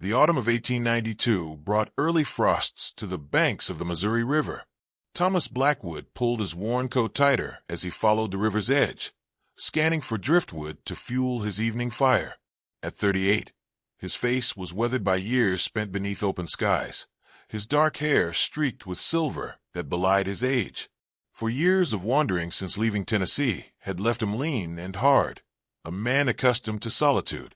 The autumn of 1892 brought early frosts to the banks of the Missouri River. Thomas Blackwood pulled his worn coat tighter as he followed the river's edge, scanning for driftwood to fuel his evening fire. At 38, his face was weathered by years spent beneath open skies, his dark hair streaked with silver that belied his age. For years of wandering since leaving Tennessee had left him lean and hard, a man accustomed to solitude.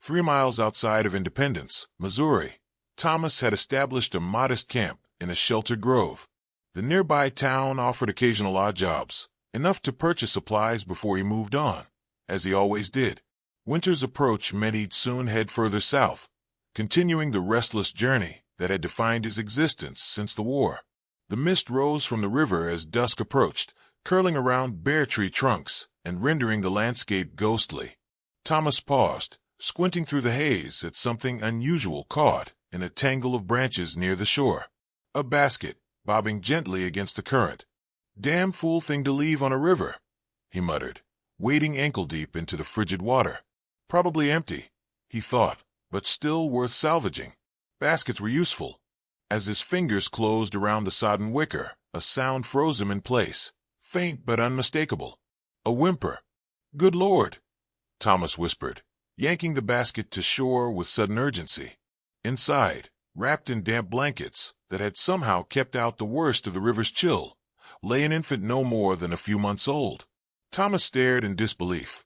3 miles outside of Independence, Missouri, Thomas had established a modest camp in a sheltered grove. The nearby town offered occasional odd jobs, enough to purchase supplies before he moved on, as he always did. Winter's approach meant he'd soon head further south, continuing the restless journey that had defined his existence since the war. The mist rose from the river as dusk approached, curling around bare tree trunks and rendering the landscape ghostly. Thomas paused, squinting through the haze at something unusual caught in a tangle of branches near the shore. A basket, bobbing gently against the current. "Damn fool thing to leave on a river," he muttered, wading ankle-deep into the frigid water. Probably empty, he thought, but still worth salvaging. Baskets were useful. As his fingers closed around the sodden wicker, a sound froze him in place, faint but unmistakable. A whimper. "Good Lord," Thomas whispered, yanking the basket to shore with sudden urgency. Inside, wrapped in damp blankets that had somehow kept out the worst of the river's chill, lay an infant no more than a few months old. Thomas stared in disbelief.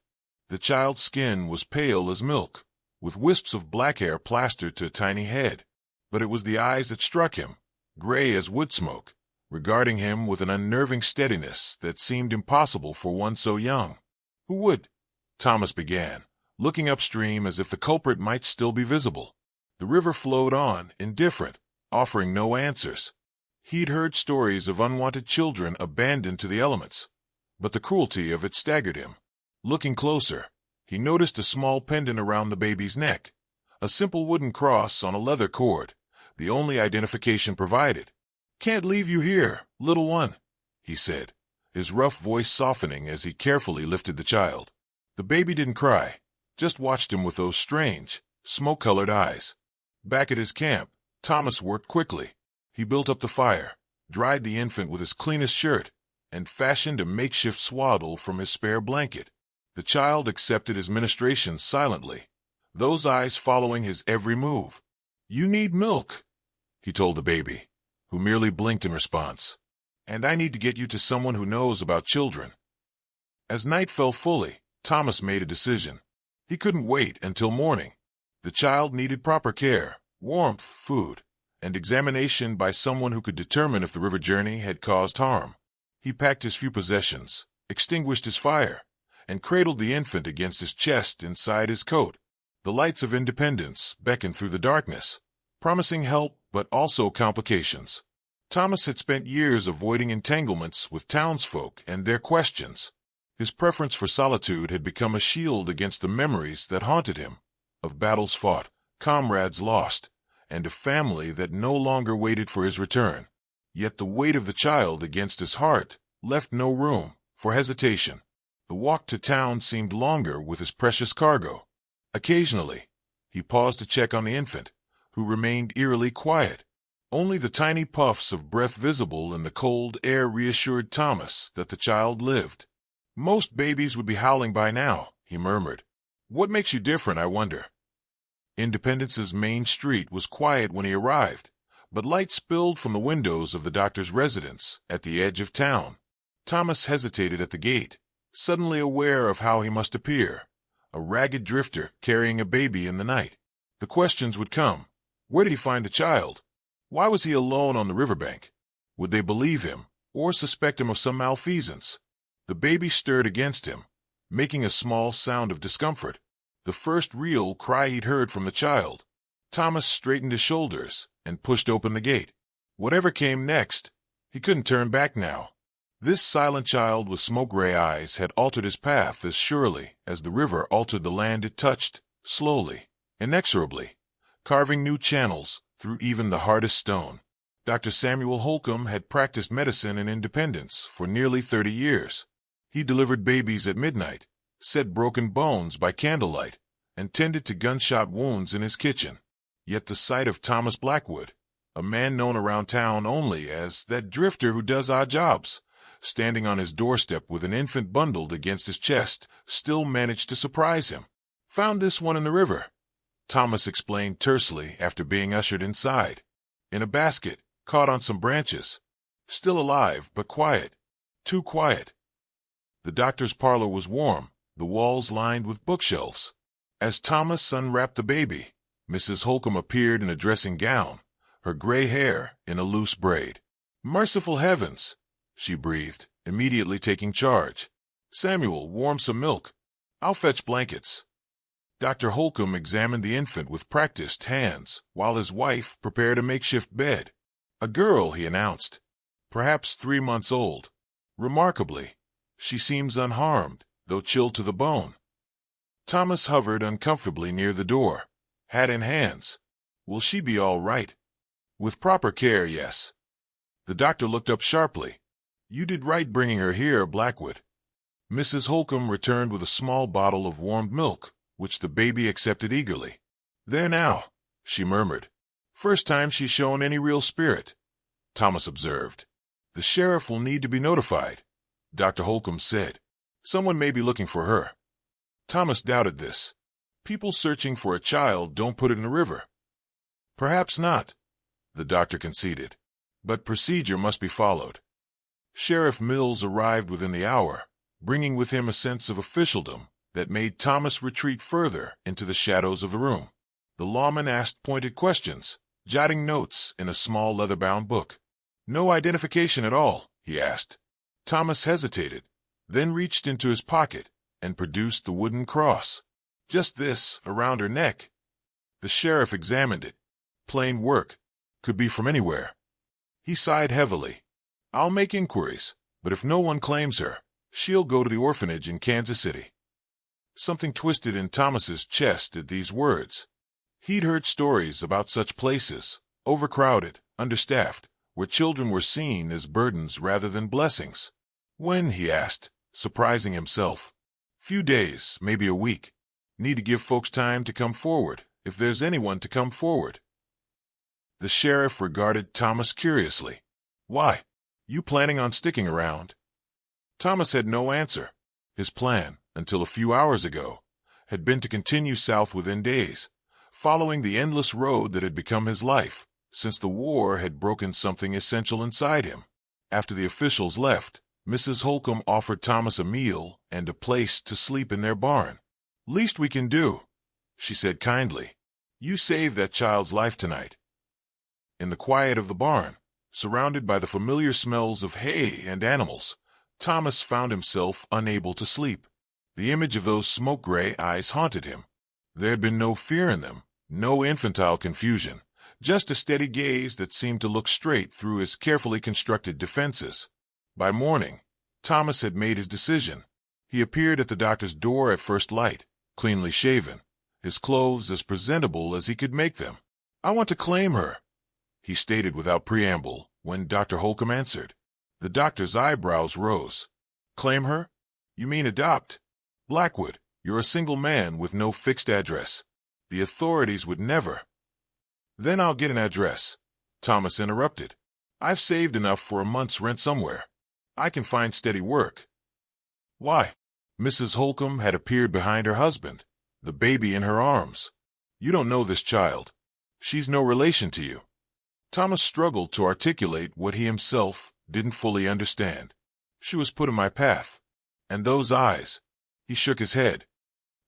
The child's skin was pale as milk, with wisps of black hair plastered to a tiny head. But it was the eyes that struck him, gray as wood smoke, regarding him with an unnerving steadiness that seemed impossible for one so young. "Who would?" Thomas began, looking upstream as if the culprit might still be visible. The river flowed on, indifferent, offering no answers. He'd heard stories of unwanted children abandoned to the elements, but the cruelty of it staggered him. Looking closer, he noticed a small pendant around the baby's neck, a simple wooden cross on a leather cord, the only identification provided. "Can't leave you here, little one," he said, his rough voice softening as he carefully lifted the child. The baby didn't cry, just watched him with those strange, smoke-colored eyes. Back at his camp, Thomas worked quickly. He built up the fire, dried the infant with his cleanest shirt, and fashioned a makeshift swaddle from his spare blanket. The child accepted his ministrations silently, those eyes following his every move. "You need milk," he told the baby, who merely blinked in response. "And I need to get you to someone who knows about children." As night fell fully, Thomas made a decision. He couldn't wait until morning. The child needed proper care, warmth, food, and examination by someone who could determine if the river journey had caused harm. He packed his few possessions, extinguished his fire, and cradled the infant against his chest inside his coat. The lights of Independence beckoned through the darkness, promising help but also complications. Thomas had spent years avoiding entanglements with townsfolk and their questions. His preference for solitude had become a shield against the memories that haunted him, of battles fought, comrades lost, and a family that no longer waited for his return. Yet the weight of the child against his heart left no room for hesitation. The walk to town seemed longer with his precious cargo. Occasionally, he paused to check on the infant, who remained eerily quiet. Only the tiny puffs of breath visible in the cold air reassured Thomas that the child lived. "Most babies would be howling by now," he murmured. "What makes you different, I wonder?" Independence's main street was quiet when he arrived, but light spilled from the windows of the doctor's residence at the edge of town. Thomas hesitated at the gate, suddenly aware of how he must appear, a ragged drifter carrying a baby in the night. The questions would come. Where did he find the child? Why was he alone on the riverbank? Would they believe him, or suspect him of some malfeasance? The baby stirred against him, making a small sound of discomfort, the first real cry he'd heard from the child. Thomas straightened his shoulders and pushed open the gate. Whatever came next, he couldn't turn back now. This silent child with smoke-gray eyes had altered his path as surely as the river altered the land it touched, slowly, inexorably, carving new channels through even the hardest stone. Dr. Samuel Holcomb had practiced medicine in Independence for nearly 30 years. He delivered babies at midnight, set broken bones by candlelight, and tended to gunshot wounds in his kitchen. Yet the sight of Thomas Blackwood, a man known around town only as that drifter who does odd jobs, standing on his doorstep with an infant bundled against his chest, still managed to surprise him. "Found this one in the river," Thomas explained tersely after being ushered inside. "In a basket, caught on some branches. Still alive, but quiet. Too quiet." The doctor's parlor was warm, the walls lined with bookshelves. As Thomas unwrapped the baby, Mrs. Holcomb appeared in a dressing gown, her gray hair in a loose braid. "Merciful heavens," she breathed, immediately taking charge. "Samuel, warm some milk. I'll fetch blankets." Dr. Holcomb examined the infant with practiced hands, while his wife prepared a makeshift bed. "A girl," he announced, "perhaps 3 months old. Remarkably, she seems unharmed, though chilled to the bone." Thomas hovered uncomfortably near the door, hat in hands. "Will she be all right?" "With proper care, yes." The doctor looked up sharply. "You did right bringing her here, Blackwood." Mrs. Holcomb returned with a small bottle of warmed milk, which the baby accepted eagerly. "There now," she murmured. "First time she's shown any real spirit," Thomas observed. "The sheriff will need to be notified," Dr. Holcomb said. "Someone may be looking for her." Thomas doubted this. People searching for a child don't put it in the river. "Perhaps not," the doctor conceded, "but procedure must be followed." Sheriff Mills arrived within the hour, bringing with him a sense of officialdom that made Thomas retreat further into the shadows of the room. The lawman asked pointed questions, jotting notes in a small leather-bound book. "No identification at all?" he asked. Thomas hesitated, then reached into his pocket and produced the wooden cross. "Just this, around her neck." The sheriff examined it. "Plain work. Could be from anywhere." He sighed heavily. "I'll make inquiries, but if no one claims her, she'll go to the orphanage in Kansas City." Something twisted in Thomas's chest at these words. He'd heard stories about such places, overcrowded, understaffed, where children were seen as burdens rather than blessings. "When?" he asked, surprising himself. "Few days, maybe a week. Need to give folks time to come forward, if there's anyone to come forward." The sheriff regarded Thomas curiously. "Why? You planning on sticking around?" Thomas had no answer. His plan, until a few hours ago, had been to continue south within days, following the endless road that had become his life, since the war had broken something essential inside him. After the officials left, Mrs. Holcomb offered Thomas a meal and a place to sleep in their barn. "Least we can do," she said kindly. "You saved that child's life tonight." In the quiet of the barn, surrounded by the familiar smells of hay and animals, Thomas found himself unable to sleep. The image of those smoke-gray eyes haunted him. There had been no fear in them, no infantile confusion, just a steady gaze that seemed to look straight through his carefully constructed defenses. By morning, Thomas had made his decision. He appeared at the doctor's door at first light, cleanly shaven, his clothes as presentable as he could make them. "I want to claim her," he stated without preamble, when Dr. Holcomb answered. The doctor's eyebrows rose. "Claim her? You mean adopt? Blackwood, you're a single man with no fixed address. The authorities would never." "Then I'll get an address," Thomas interrupted. "I've saved enough for a month's rent somewhere. I can find steady work." "Why?" Mrs. Holcomb had appeared behind her husband, the baby in her arms. "You don't know this child. She's no relation to you." Thomas struggled to articulate what he himself didn't fully understand. "She was put in my path. And those eyes." He shook his head.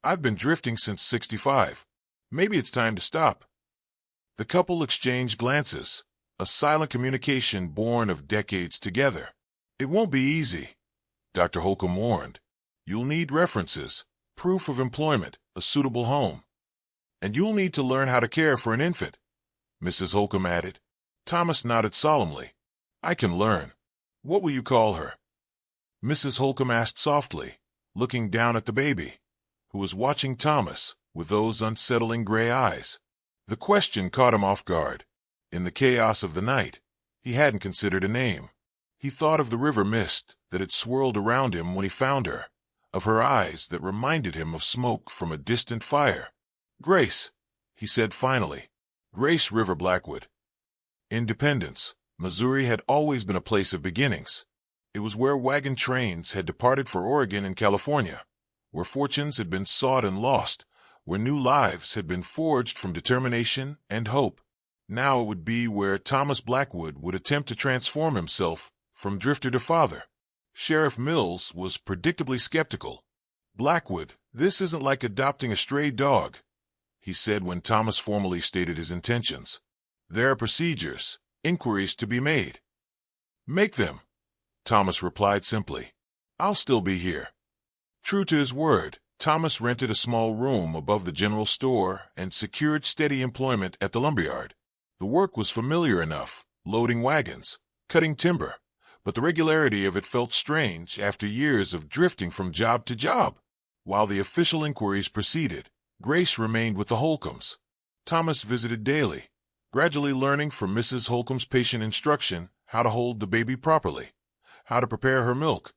"I've been drifting since '65. Maybe it's time to stop." The couple exchanged glances, a silent communication born of decades together. "It won't be easy," Dr. Holcomb warned. "You'll need references, proof of employment, a suitable home. And you'll need to learn how to care for an infant," Mrs. Holcomb added. Thomas nodded solemnly. "I can learn. What will you call her?" Mrs. Holcomb asked softly, looking down at the baby, who was watching Thomas with those unsettling gray eyes. The question caught him off guard. In the chaos of the night, he hadn't considered a name. He thought of the river mist that had swirled around him when he found her, of her eyes that reminded him of smoke from a distant fire. "Grace," he said finally. Grace River Blackwood. Independence, Missouri had always been a place of beginnings. It was where wagon trains had departed for Oregon and California, where fortunes had been sought and lost, where new lives had been forged from determination and hope. Now it would be where Thomas Blackwood would attempt to transform himself from drifter to father. Sheriff Mills was predictably skeptical. "Blackwood, this isn't like adopting a stray dog," he said when Thomas formally stated his intentions. "There are procedures, inquiries to be made." "Make them," Thomas replied simply. "I'll still be here." True to his word, Thomas rented a small room above the general store and secured steady employment at the lumberyard. The work was familiar enough, loading wagons, cutting timber, but the regularity of it felt strange after years of drifting from job to job. While the official inquiries proceeded, Grace remained with the Holcombs. Thomas visited daily, gradually learning from Mrs. Holcomb's patient instruction how to hold the baby properly, how to prepare her milk,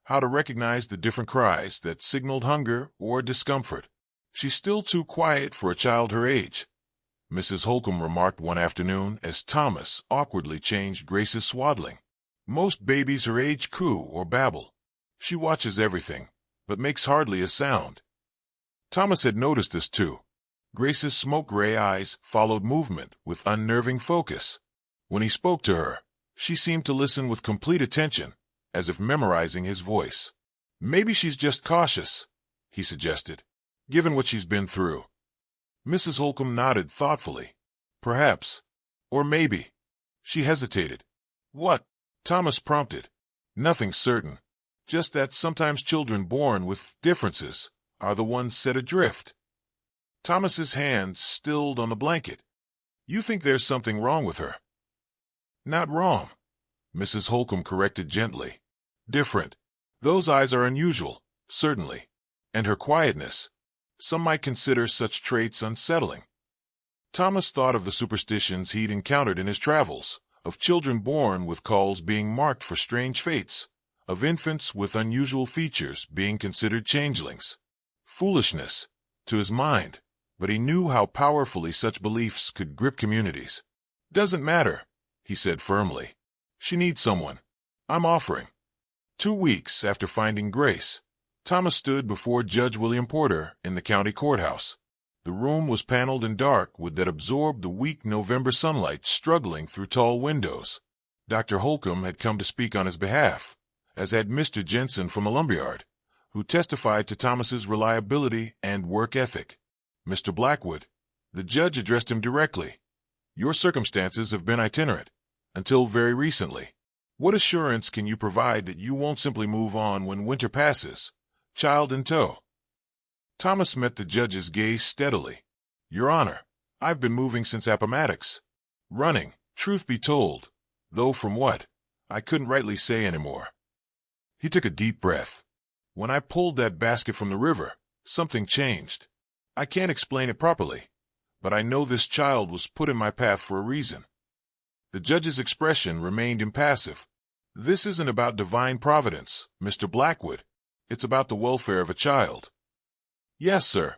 how to recognize the different cries that signaled hunger or discomfort. "She's still too quiet for a child her age," Mrs. Holcomb remarked one afternoon as Thomas awkwardly changed Grace's swaddling. "Most babies her age coo or babble. She watches everything, but makes hardly a sound." Thomas had noticed this too. Grace's smoke-gray eyes followed movement with unnerving focus. When he spoke to her, she seemed to listen with complete attention, as if memorizing his voice. "Maybe she's just cautious," he suggested, "given what she's been through." Mrs. Holcomb nodded thoughtfully. "Perhaps. Or maybe." She hesitated. "What?" Thomas prompted. "Nothing certain. Just that sometimes children born with differences are the ones set adrift." Thomas's hand stilled on the blanket. "You think there's something wrong with her?" "Not wrong," Mrs. Holcomb corrected gently. "Different. Those eyes are unusual, certainly. And her quietness. Some might consider such traits unsettling." Thomas thought of the superstitions he'd encountered in his travels, of children born with calls being marked for strange fates, of infants with unusual features being considered changelings. Foolishness, to his mind, but he knew how powerfully such beliefs could grip communities. "Doesn't matter," he said firmly. "She needs someone. I'm offering." 2 weeks after finding Grace, Thomas stood before Judge William Porter in the county courthouse. The room was paneled and dark wood that absorbed the weak November sunlight struggling through tall windows. Dr. Holcomb had come to speak on his behalf, as had Mr. Jensen from the lumberyard, who testified to Thomas's reliability and work ethic. "Mr. Blackwood," the judge addressed him directly, "your circumstances have been itinerant, until very recently. What assurance can you provide that you won't simply move on when winter passes, child in tow?" Thomas met the judge's gaze steadily. "Your Honor, I've been moving since Appomattox. Running, truth be told, though from what, I couldn't rightly say anymore." He took a deep breath. "When I pulled that basket from the river, something changed. I can't explain it properly, but I know this child was put in my path for a reason." The judge's expression remained impassive. "This isn't about divine providence, Mr. Blackwood. It's about the welfare of a child." "Yes, sir.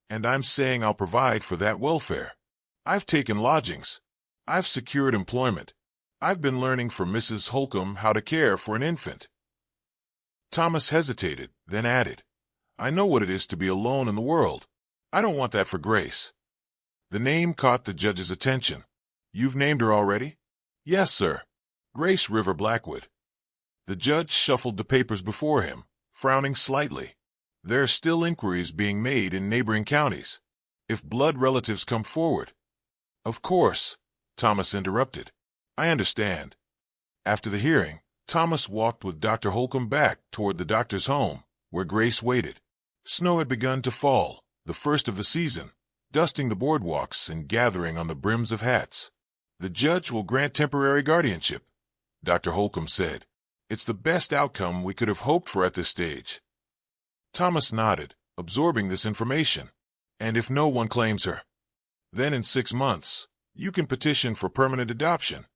And I'm saying I'll provide for that welfare. I've taken lodgings. I've secured employment. I've been learning from Mrs. Holcomb how to care for an infant." Thomas hesitated, then added, "I know what it is to be alone in the world. I don't want that for Grace." The name caught the judge's attention. "You've named her already?" "Yes, sir. Grace River Blackwood." The judge shuffled the papers before him, frowning slightly. "There are still inquiries being made in neighboring counties. If blood relatives come forward—" "Of course," Thomas interrupted. "I understand." After the hearing, Thomas walked with Dr. Holcomb back toward the doctor's home, where Grace waited. Snow had begun to fall, the first of the season, dusting the boardwalks and gathering on the brims of hats. "The judge will grant temporary guardianship," Dr. Holcomb said. "It's the best outcome we could have hoped for at this stage." Thomas nodded, absorbing this information. "And if no one claims her? Then in 6 months, you can petition for permanent adoption."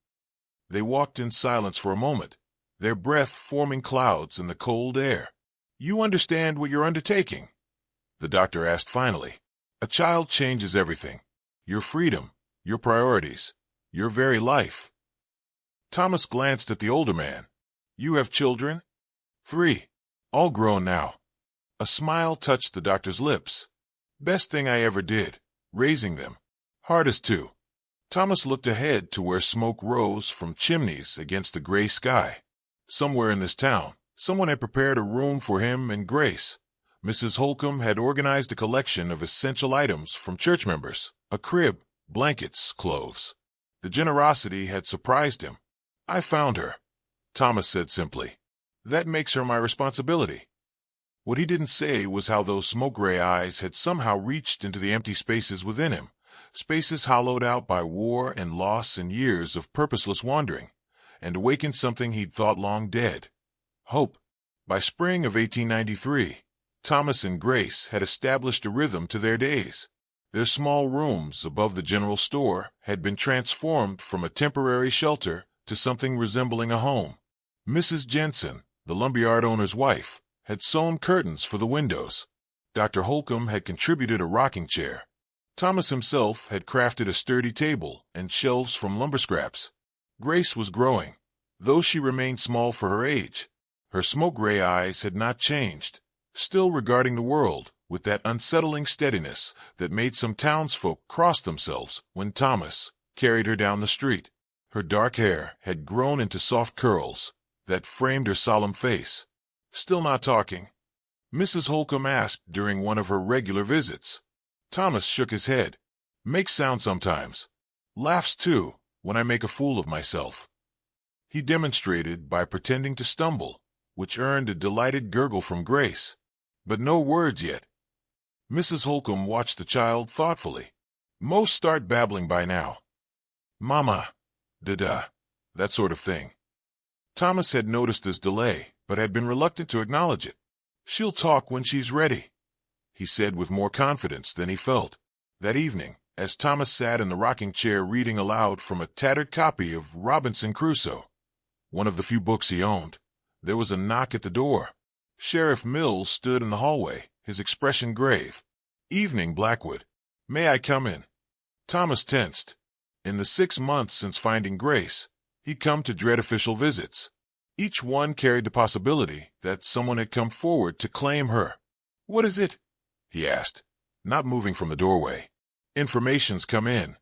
They walked in silence for a moment, their breath forming clouds in the cold air. "You understand what you're undertaking?" the doctor asked finally. "A child changes everything. Your freedom, your priorities, your very life. Thomas glanced at the older man. You have children? 3. All grown now. A smile touched the doctor's lips. Best thing I ever did, raising them. Hardest too. Thomas looked ahead to where smoke rose from chimneys against the gray sky. Somewhere in this town, someone had prepared a room for him and Grace. Mrs. Holcomb had organized a collection of essential items from church members, a crib, blankets, clothes. The generosity had surprised him. I found her, Thomas said simply. That makes her my responsibility. What he didn't say was how those smoke-gray eyes had somehow reached into the empty spaces within him, spaces hollowed out by war and loss and years of purposeless wandering, and awakened something he'd thought long dead. Hope. By spring of 1893, Thomas and Grace had established a rhythm to their days. Their small rooms above the general store had been transformed from a temporary shelter to something resembling a home. Mrs. Jensen, the lumberyard owner's wife, had sewn curtains for the windows. Dr. Holcomb had contributed a rocking chair. Thomas himself had crafted a sturdy table and shelves from lumber scraps. Grace was growing, though she remained small for her age. Her smoke-gray eyes had not changed, still regarding the world with that unsettling steadiness that made some townsfolk cross themselves when Thomas carried her down the street. Her dark hair had grown into soft curls that framed her solemn face. Still not talking? Mrs. Holcomb asked during one of her regular visits. Thomas shook his head. Makes sound sometimes. Laughs too, when I make a fool of myself. He demonstrated by pretending to stumble, which earned a delighted gurgle from Grace. But no words yet. Mrs. Holcomb watched the child thoughtfully. Most start babbling by now. Mama, da-da, that sort of thing. Thomas had noticed this delay, but had been reluctant to acknowledge it. She'll talk when she's ready, he said with more confidence than he felt. That evening, as Thomas sat in the rocking chair reading aloud from a tattered copy of Robinson Crusoe, one of the few books he owned, there was a knock at the door. Sheriff Mills stood in the hallway, his expression grave. Evening, Blackwood. May I come in? Thomas tensed. In the 6 months since finding Grace, he'd come to dread official visits. Each one carried the possibility that someone had come forward to claim her. What is it? He asked, not moving from the doorway. Information's come in.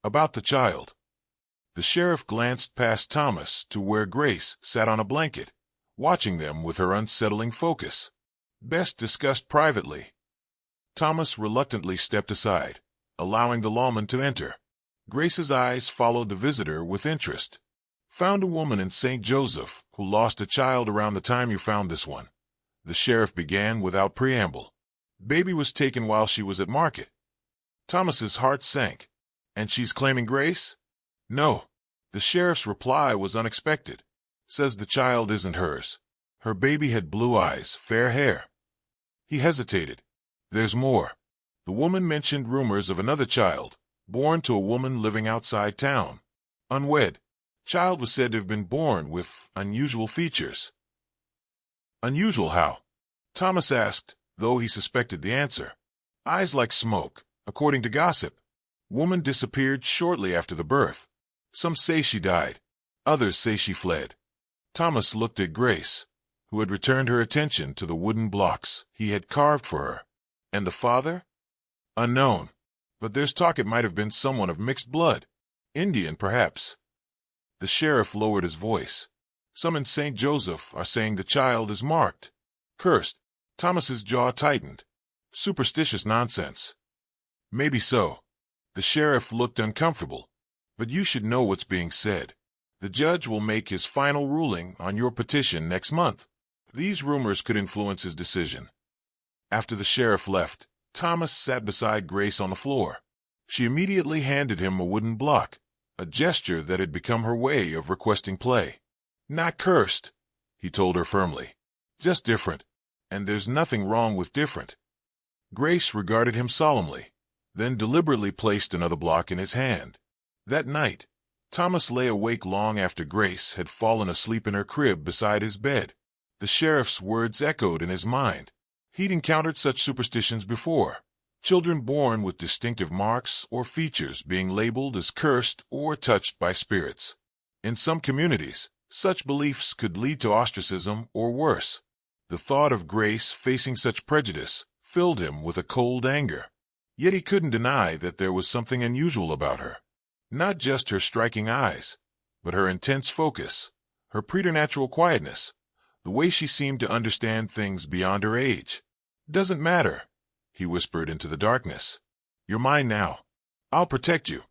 About the child. The sheriff glanced past Thomas to where Grace sat on a blanket, watching them with her unsettling focus. Best discussed privately. Thomas reluctantly stepped aside, allowing the lawman to enter. Grace's eyes followed the visitor with interest. Found a woman in St. Joseph who lost a child around the time you found this one. The sheriff began without preamble. Baby was taken while she was at market. Thomas's heart sank. And she's claiming Grace? No. The sheriff's reply was unexpected. Says the child isn't hers. Her baby had blue eyes, fair hair. He hesitated. There's more. The woman mentioned rumors of another child, born to a woman living outside town. Unwed. Child was said to have been born with unusual features. Unusual how? Thomas asked, though he suspected the answer. Eyes like smoke, according to gossip. Woman disappeared shortly after the birth. Some say she died. Others say she fled. Thomas looked at Grace, who had returned her attention to the wooden blocks he had carved for her. And the father? Unknown. But there's talk it might have been someone of mixed blood. Indian, perhaps. The sheriff lowered his voice. Some in St. Joseph are saying the child is marked. Cursed. Thomas's jaw tightened. Superstitious nonsense. Maybe so. The sheriff looked uncomfortable. But you should know what's being said. The judge will make his final ruling on your petition next month. These rumors could influence his decision. After the sheriff left, Thomas sat beside Grace on the floor. She immediately handed him a wooden block, a gesture that had become her way of requesting play. Not cursed, he told her firmly. Just different. And there's nothing wrong with different. Grace regarded him solemnly, then deliberately placed another block in his hand. That night, Thomas lay awake long after Grace had fallen asleep in her crib beside his bed. The sheriff's words echoed in his mind. He'd encountered such superstitions before, children born with distinctive marks or features being labeled as cursed or touched by spirits. In some communities, such beliefs could lead to ostracism or worse. The thought of Grace facing such prejudice filled him with a cold anger. Yet he couldn't deny that there was something unusual about her. Not just her striking eyes, but her intense focus, her preternatural quietness, the way she seemed to understand things beyond her age. "Doesn't matter," he whispered into the darkness. "You're mine now. I'll protect you."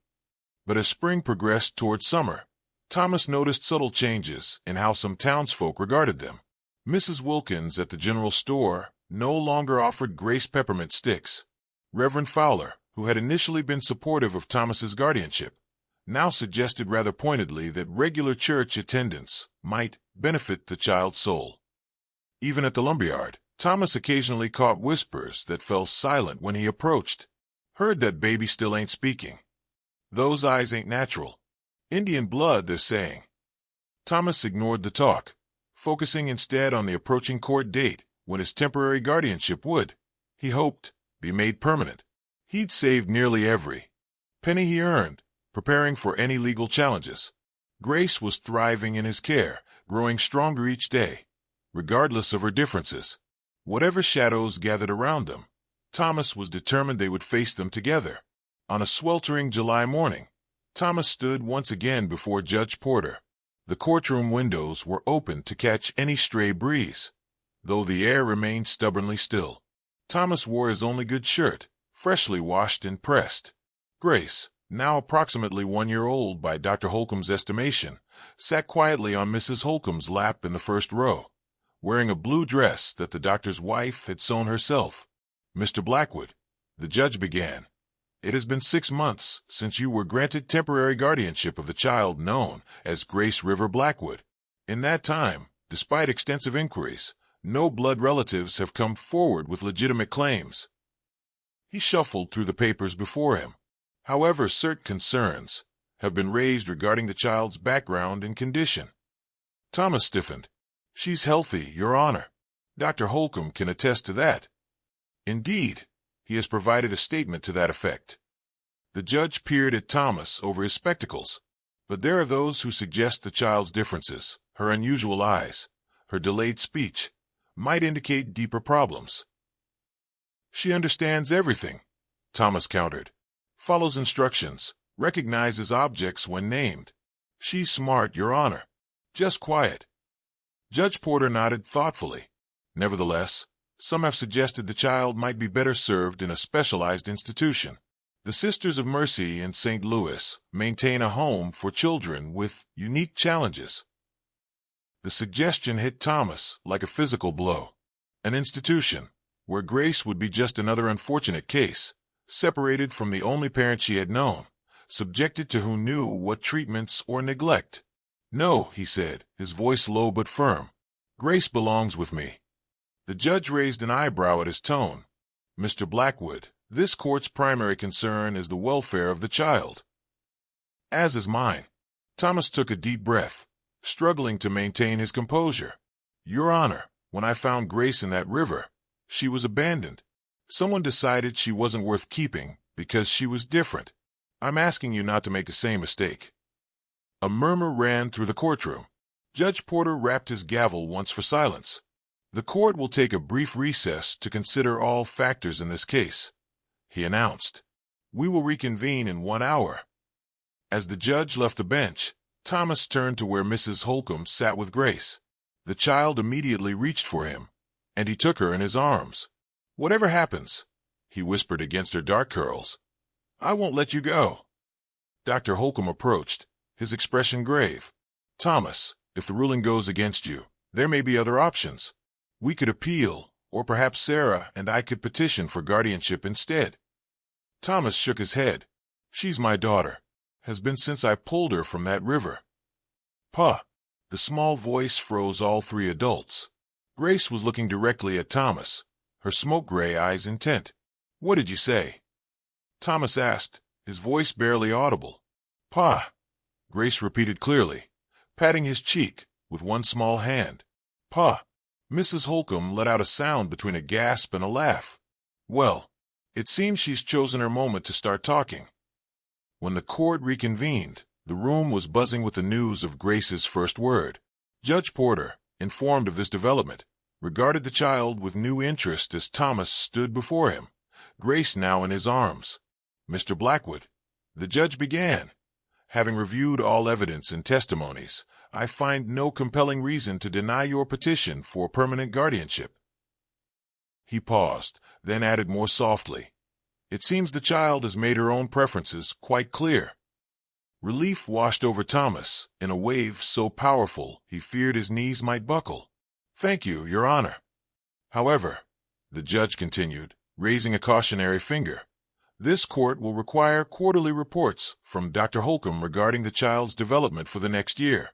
But as spring progressed toward summer, Thomas noticed subtle changes in how some townsfolk regarded them. Mrs. Wilkins at the general store no longer offered Grace peppermint sticks. Reverend Fowler, who had initially been supportive of Thomas's guardianship, now suggested rather pointedly that regular church attendance might benefit the child's soul. Even at the lumberyard, Thomas occasionally caught whispers that fell silent when he approached. "Heard that baby still ain't speaking. Those eyes ain't natural. Indian blood, they're saying." Thomas ignored the talk, focusing instead on the approaching court date when his temporary guardianship would, he hoped, be made permanent. He'd saved nearly every penny he earned, preparing for any legal challenges. Grace was thriving in his care, growing stronger each day, regardless of her differences. Whatever shadows gathered around them, Thomas was determined they would face them together. On a sweltering July morning, Thomas stood once again before Judge Porter. The courtroom windows were open to catch any stray breeze, though the air remained stubbornly still. Thomas wore his only good shirt, freshly washed and pressed. Grace, now approximately 1 year old by Dr. Holcomb's estimation, sat quietly on Mrs. Holcomb's lap in the first row, wearing a blue dress that the doctor's wife had sewn herself. "Mr. Blackwood," the judge began, "it has been 6 months since you were granted temporary guardianship of the child known as Grace River Blackwood. In that time, despite extensive inquiries, no blood relatives have come forward with legitimate claims." He shuffled through the papers before him. "However, certain concerns have been raised regarding the child's background and condition." Thomas stiffened. "She's healthy, Your Honor. Dr. Holcomb can attest to that." "Indeed, he has provided a statement to that effect." The judge peered at Thomas over his spectacles. "But there are those who suggest the child's differences, her unusual eyes, her delayed speech, might indicate deeper problems." "She understands everything," Thomas countered. "Follows instructions, recognizes objects when named. She's smart, Your Honor. Just quiet." Judge Porter nodded thoughtfully. "Nevertheless, some have suggested the child might be better served in a specialized institution. The Sisters of Mercy in St. Louis maintain a home for children with unique challenges." The suggestion hit Thomas like a physical blow. An institution where Grace would be just another unfortunate case, separated from the only parent she had known, subjected to who knew what treatments or neglect. "No," he said, his voice low but firm. "Grace belongs with me." The judge raised an eyebrow at his tone. "Mr. Blackwood, this court's primary concern is the welfare of the child." "As is mine." Thomas took a deep breath, struggling to maintain his composure. "Your Honor, when I found Grace in that river, she was abandoned. Someone decided she wasn't worth keeping because she was different. I'm asking you not to make the same mistake." A murmur ran through the courtroom. Judge Porter rapped his gavel once for silence. "The court will take a brief recess to consider all factors in this case," he announced. "We will reconvene in 1 hour." As the judge left the bench, Thomas turned to where Mrs. Holcomb sat with Grace. The child immediately reached for him, and he took her in his arms. "Whatever happens," he whispered against her dark curls, "I won't let you go." Dr. Holcomb approached, his expression grave. "Thomas, if the ruling goes against you, there may be other options. We could appeal, or perhaps Sarah and I could petition for guardianship instead." Thomas shook his head. "She's my daughter. Has been since I pulled her from that river." "Pa." The small voice froze all three adults. Grace was looking directly at Thomas, her smoke-gray eyes intent. "What did you say?" Thomas asked, his voice barely audible. "Pa," Grace repeated clearly, patting his cheek with one small hand. "Pa." Mrs. Holcomb let out a sound between a gasp and a laugh. "Well, It seems she's chosen her moment to start talking. When the court reconvened, the room was buzzing with the news of Grace's first word. Judge Porter, informed of this development, regarded the child with new interest as Thomas stood before him, Grace now in his arms. Mr. Blackwood, the judge began, having reviewed all evidence and testimonies, I find no compelling reason to deny your petition for permanent guardianship. He paused, then added more softly, it seems the child has made her own preferences quite clear. Relief washed over Thomas in a wave so powerful he feared his knees might buckle. Thank you, Your Honor. However, the judge continued, raising a cautionary finger, this court will require quarterly reports from Dr. Holcomb regarding the child's development for the next year,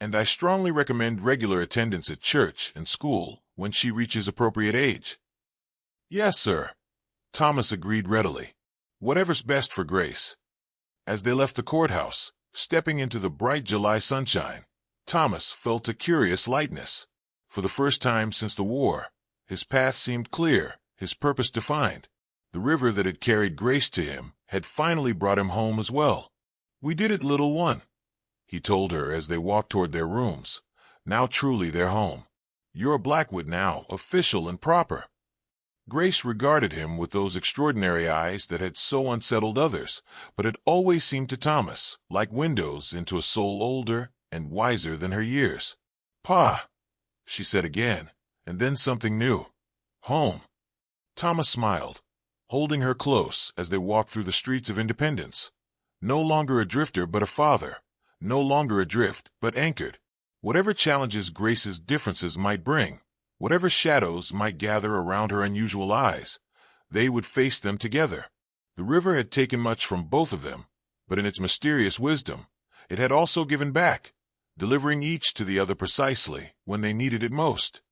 and I strongly recommend regular attendance at church and school when she reaches appropriate age. Yes, sir, Thomas agreed readily. Whatever's best for Grace. As they left the courthouse, stepping into the bright July sunshine, Thomas felt a curious lightness. For the first time since the war, his path seemed clear, his purpose defined. The river that had carried Grace to him had finally brought him home as well. We did it, little one, he told her as they walked toward their rooms, now truly their home. You're Blackwood now, official and proper. Grace regarded him with those extraordinary eyes that had so unsettled others, but had always seemed to Thomas like windows into a soul older and wiser than her years. Pa, she said again, and then something new. Home. Thomas smiled, holding her close as they walked through the streets of Independence. No longer a drifter but a father, no longer adrift but anchored. Whatever challenges Grace's differences might bring, whatever shadows might gather around her unusual eyes, they would face them together. The river had taken much from both of them, but in its mysterious wisdom, it had also given back, delivering each to the other precisely when they needed it most.